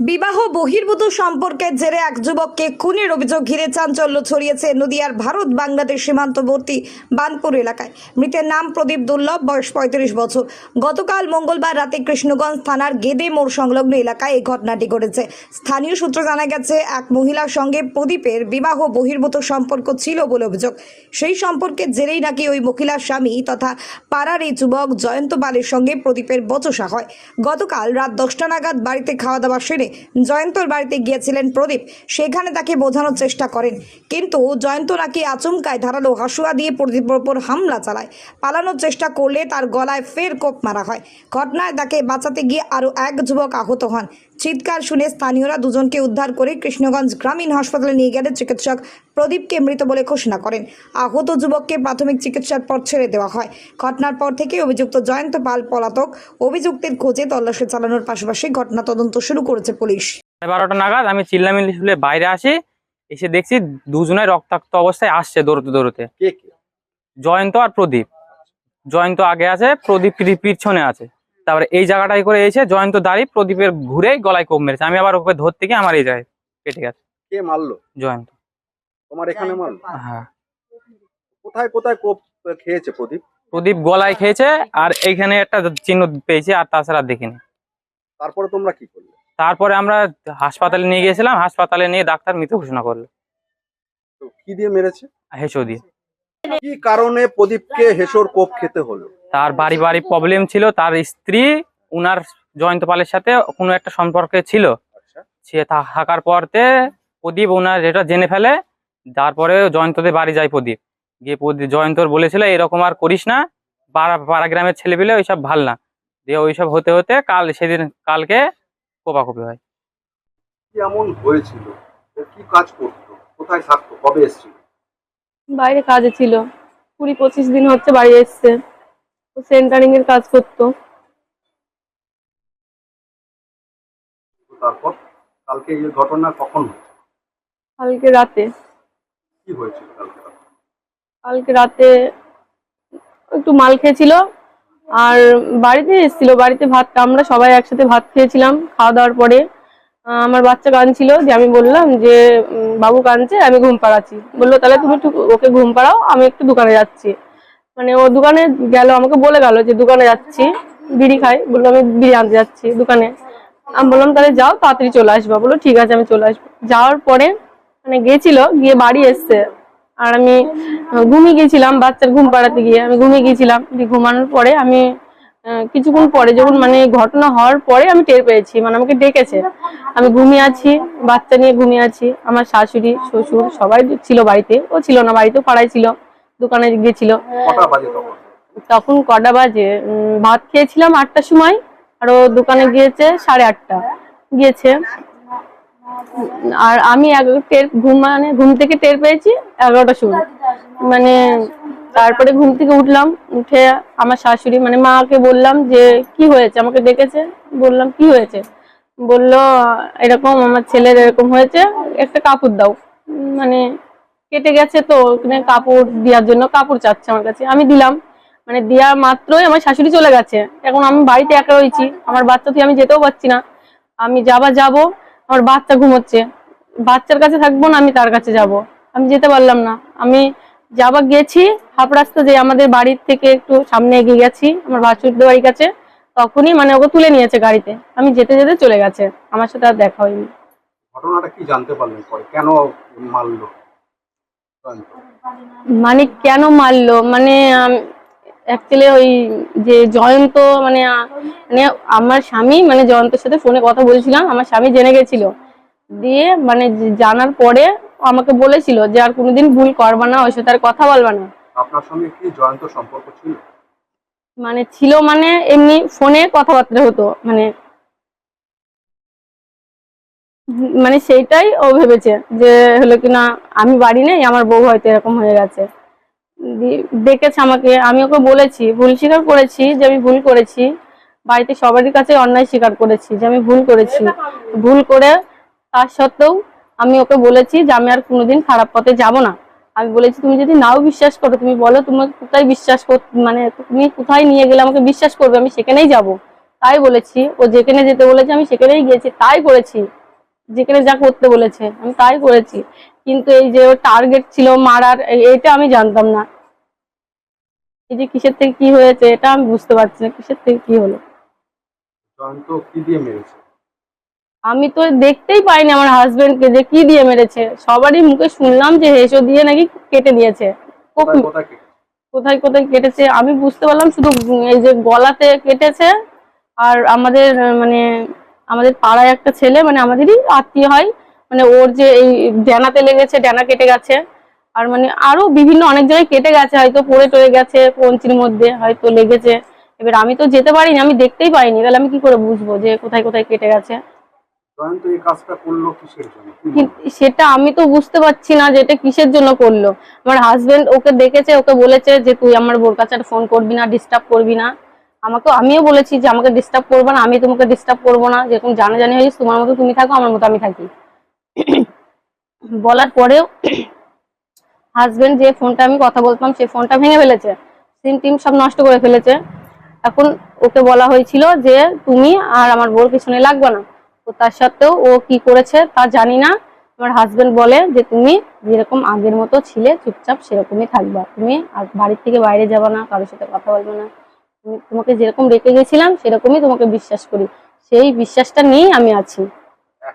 বিবাহ বহির্ভূত সম্পর্কের জেরে এক যুবককে খুনের অভিযোগ ঘিরে চাঞ্চল্য ছড়িয়েছে নদিয়ার ভারত বাংলাদেশ সীমান্তবর্তী বানপুর এলাকায়। মৃতের নাম প্রদীপ দুর্লভ, বয়স ৩৫ বছর। গতকাল মঙ্গলবার রাতে কৃষ্ণগঞ্জ থানার গেদে মোড় সংলগ্ন এলাকায় এই ঘটনাটি ঘটেছে। স্থানীয় সূত্রে জানা গেছে, এক মহিলার সঙ্গে প্রদীপের বিবাহ বহির্ভূত সম্পর্ক ছিল বলে অভিযোগ। সেই সম্পর্কের জেরেই নাকি ওই মহিলার স্বামী তথা পাড়ার এই যুবক জয়ন্ত পালের সঙ্গে প্রদীপের বচসা হয়। গতকাল রাত 10টা নাগাদ বাড়িতে খাওয়া দাওয়া সেরে জয়ন্তর বাড়িতে গিয়েছিলেন প্রদীপ। সেখানে তাকে বোঝানোর চেষ্টা করেন, কিন্তু জয়ন্ত নাকি আচমকায় ধারালো হাসুয়া দিয়ে প্রদীপের ওপর হামলা চালায়। পালানোর চেষ্টা করলে তার গলায় ফের কোপ মারা হয়। ঘটনায় তাকে বাঁচাতে গিয়ে আরও এক যুবক আহত হন। চিৎকার শুনে স্থানীয়রা দুজনকে উদ্ধার করে কৃষ্ণগঞ্জ গ্রামীণ হাসপাতালে নিয়ে গেলে চিকিৎসক প্রদীপকে মৃত বলে ঘোষণা করেন। আহত যুবককে প্রাথমিক চিকিৎসার পর ছেড়ে দেওয়া হয়। ঘটনার পর থেকে অভিযুক্ত জয়ন্ত পাল পলাতক। অভিযুক্তের খোঁজে তল্লাশি চালানোর পাশাপাশি ঘটনা তদন্ত শুরু করেছে পুলিশ। 12টা নাগাদ আমি চিল্লামিল্লি শুনে বাইরে আসি, এসে দেখছি দুজনের রক্তাক্ত অবস্থায় আসছে দৌড়তে দৌড়তে। জয়ন্ত আর প্রদীপ। জয়ন্ত আগে আছে, প্রদীপ পিছনে আছে। তারপরে এই জায়গাটাই করে এসে জয়ন্ত দাঁড়িয়ে প্রদীপের ঘুরে গলায় কোপ মেরেছে। আমি আবার ওকে ধরতে গিয়ে আমার এই জায়গায় কেটে গেছে। কে মারলো? জয়ন্ত। তোমার এখানে মারলো? হ্যাঁ। কোথায় কোথায় কোপ খেয়েছে প্রদীপ? প্রদীপ গলায় খেয়েছে, আর এইখানে একটা চিহ্ন পেয়েছে, আর তাছাড়া দেখিনি। তারপরে তোমরা কি করলে? তারপরে আমরা হাসপাতালে নিয়ে গিয়েছিলাম, হাসপাতালে নিয়ে ডাক্তার মৃত ঘোষণা করলো। তো কি দিয়ে মেরেছে? হেসো দিয়ে। কি কারণে প্রদীপকে হেসোর কোপ খেতে হলো? তার বাড়ি প্রবলেম ছিল। তার স্ত্রী উনার জয়ন্ত পালের সাথে কোনো একটা সম্পর্কে ছিল। আচ্ছা। সে থাকার পরতে প্রদীপ ওনার যেটা জেনে ফেলে। তারপরে জয়ন্তদের বাড়ি যায় প্রদীপ। গিয়ে জয়ন্তর বলেছিল এরকম আর করিস না, পাড়া গ্রামের ছেলে পেলে ওইসব ভাল না। দিয়ে ওইসব হতে হতে কালকে কোপাকুপি হয়। কেমন হয়েছিল? ও কি কাজ করতো? কোথায় থাকতো? কবে এসেছিল? বাইরে কাজে ছিল, 20-25 দিন হচ্ছে বাড়ি এসছে। ও সেন্টারিং এর কাজ করতো। তারপর কালকে এই ঘটনা কখন হয়েছে? কালকে রাতে। কি হয়েছিল কালকে রাতে? কালকে রাতে একটু মাল খেয়েছিল আর বাড়িতে এসেছিল। বাড়িতে ভাত, আমরা সবাই একসাথে ভাত খেয়েছিলাম। খাওয়া দাওয়ার পরে আমার বাচ্চা কাঁদছিল, যে আমি বললাম যে বাবু কাঁদছে, আমি ঘুম পাড়াচ্ছি। বললো তাহলে তুমি একটু ওকে ঘুম পাড়াও, আমি একটু দোকানে যাচ্ছি। মানে ও দোকানে গেল, আমাকে বলে গেল যে দোকানে যাচ্ছি, বিড়ি খাই। বললো আমি বিড়ি আনতে যাচ্ছি দোকানে। আমি বললাম তাহলে যাও, তাড়াতাড়ি চলে আসবা। বললো ঠিক আছে, আমি চলে আসবো। যাওয়ার পরে মানে গেছিল, গিয়ে বাড়ি এসছে, আর আমি ঘুমিয়ে গেছিলাম। বাচ্চার ঘুম পাড়াতে গিয়ে আমি ঘুমিয়ে গেছিলাম। ঘুমানোর পরে আমি কিছুক্ষণ পরে, যখন মানে ঘটনা হওয়ার পরে আমি টের পেয়েছি, মানে আমাকে ডেকেছে। আমি ঘুমিয়ে আছি, বাচ্চা নিয়ে ঘুমিয়ে আছি। আমার শাশুড়ি শ্বশুর সবাই ছিল বাড়িতে, ও ছিল না বাড়িতে, পাড়ায় ছিল, দোকানে গিয়েছিল। কটা বাজে তখন? তখন কটা বাজে? ভাত খেয়েছিলাম 8টার সময়, আর ও দোকানে গিয়েছে 8:30 গিয়েছে। আর আমি ঘুম থেকে টের পেয়েছি 11টার সময়। মানে তারপরে ঘুম থেকে উঠলাম, উঠে আমার শাশুড়ি মানে মাকে বললাম যে কি হয়েছে, আমাকে ডেকেছে। বললাম কি হয়েছে? বললো এরকম আমার ছেলের এরকম হয়েছে, একটা কাপড় দাও। মানে কেটে গেছে, তো ওখানে কাপড় দেওয়ার জন্য কাপড় চাচ্ছে আমার কাছে। আমি দিলাম, মানে দেওয়া মাত্রই আমার শাশুড়ি চলে গেছে। এখন আমি বাড়িতে একা রয়েছি, আমার বাচ্চা তুই, আমি যেতেও পারছি না। আমি যাবো, আমার বাচ্চা ঘুমোচ্ছে, বাচ্চার কাছে থাকবো না, আমি তার কাছে যাব। আমি যেতে পারলাম না। আমি গেছি হাফ রাস্তা, যে আমাদের বাড়ির থেকে একটু সামনে এগিয়ে গেছি আমার ভাসুরদের বাড়ির কাছে, তখনই মানে ওকে তুলে নিয়েছে গাড়িতে। আমি যেতে যেতে চলে গেছে, আমার সাথে আর দেখা হয়নি। ঘটনাটা কি জানতে পারলেন পরে? কেন মারলো? মানে কেন মারলো মানে অ্যাকচুয়ালি ওই যে জয়ন্ত মানে আমার স্বামী, মানে জয়ন্তের সাথে ফোনে কথা বলছিলাম, আমার স্বামী জেনে গেছিল। দিয়ে মানে জানার পরে আমাকে বলেছিল যে আর কোনোদিন ভুল করবা না, ওই সাথে আর কথা বলবা না। আপনার সঙ্গে কি জয়ন্ত সম্পর্ক ছিল? মানে ছিল, মানে এমনি ফোনে কথাবার্তা হতো, মানে মানে সেইটাই ও ভেবেছে যে হলো কিনা আমি বাড়ি নেই, আমার বউ হয়তো এরকম হয়ে গেছে। ডেকেছে আমাকে, আমি ওকে বলেছি, ভুল স্বীকার করেছি যে আমি ভুল করেছি। বাড়িতে সবারই কাছে অন্যায় স্বীকার করেছি যে আমি ভুল করেছি। ভুল করে তার সত্ত্বেও আমি ওকে বলেছি যে আমি আর কোনোদিন খারাপ পথে যাব না। আমি বলেছি তুমি যদি নাও বিশ্বাস করো, তুমি বলো তোমাকে কোথায় বিশ্বাস মানে তুমি কোথায় নিয়ে গেলে আমাকে বিশ্বাস করবে, আমি সেখানেই যাব। তাই বলেছি, ও যেখানে যেতে বলেছে আমি সেখানেই গিয়েছি, তাই করেছি। যেখানে যা করতে বলেছে আমি তাই করেছি, কিন্তু এই যে ওর টার্গেট ছিল মারার, এটা আমি জানতাম না। এই যে কিসের থেকে কি হয়েছে এটা আমি বুঝতে পারছি না, কিসের থেকে কি হলো। জয়ন্ত কি দিয়ে মেরেছে? আমি তো দেখতেই পাইনি আমার হাজবেন্ডকে যে কি দিয়ে মেরেছে, সবারই মুখে শুনলাম যে হেসো দিয়ে নাকি কেটে দিয়েছে। কোথায় কোথায় কেটেছে? কোথায় কোথায় কেটেছে আমি বুঝতে পারলাম, শুধু এই যে গলাতে কেটেছে। আর আমাদের মানে আমাদের পাড়ায় একটা ছেলে, মানে আমাদেরই আত্মীয় হয়, মানে ওর যে এই ডানাতে লেগেছে, ডানা কেটে গেছে। আর মানে আরো বিভিন্ন অনেক জায়গায় কেটে গেছে, হয়তো পড়ে টরে গেছে, কঞ্চির মধ্যে হয়তো লেগেছে। এবার আমি তো যেতে পারিনি, আমি দেখতেই পাইনি, তাহলে আমি কি করে বুঝবো যে কোথায় কোথায় কেটে গেছে। জয়ন্ত এই কাজটা করলো কিসের জন্য? কি মনে হয়? সেটা আমি তো বুঝতে পারছি না যে এটা কিসের জন্য করলো। আমার হাজবেন্ড ওকে দেখেছে, ওকে বলেছে যে তুই আমার বোর কাছে আর ফোন করবি না, ডিস্টার্ব করবি না। আমিও বলেছি যে আমাকে ডিস্টার্ব করবো না, আমি তোমাকে ডিস্টার্ব করবো না, যেরকম জানাজানি হয়েছে তোমার মতো তুমি থাকো, আমার মতো আমি থাকি। বলার পরেও হাজবেন্ড যে ফোনটা আমি কথা বলতাম সেই ফোনটা ভেঙে ফেলেছে, সিম টিম সব নষ্ট করে ফেলেছে। এখন ওকে বলা হয়েছিল যে তুমি আর আমার বোর পিছনে লাগবে না, তো তার সত্ত্বেও ও কি করেছে তা জানি না। আমার হাজবেন্ড বলে যে তুমি যেরকম আগের মতো ছিলে চুপচাপ সেরকমই থাকবা, তুমি আর বাড়ির থেকে বাইরে যাবা না, কারোর সাথে কথা বলবে না, তোমাকে যেরকম রেখে গেছিলাম সেরকমই তোমাকে বিশ্বাস করি, সেই বিশ্বাসটা নিয়েই আমি আছি।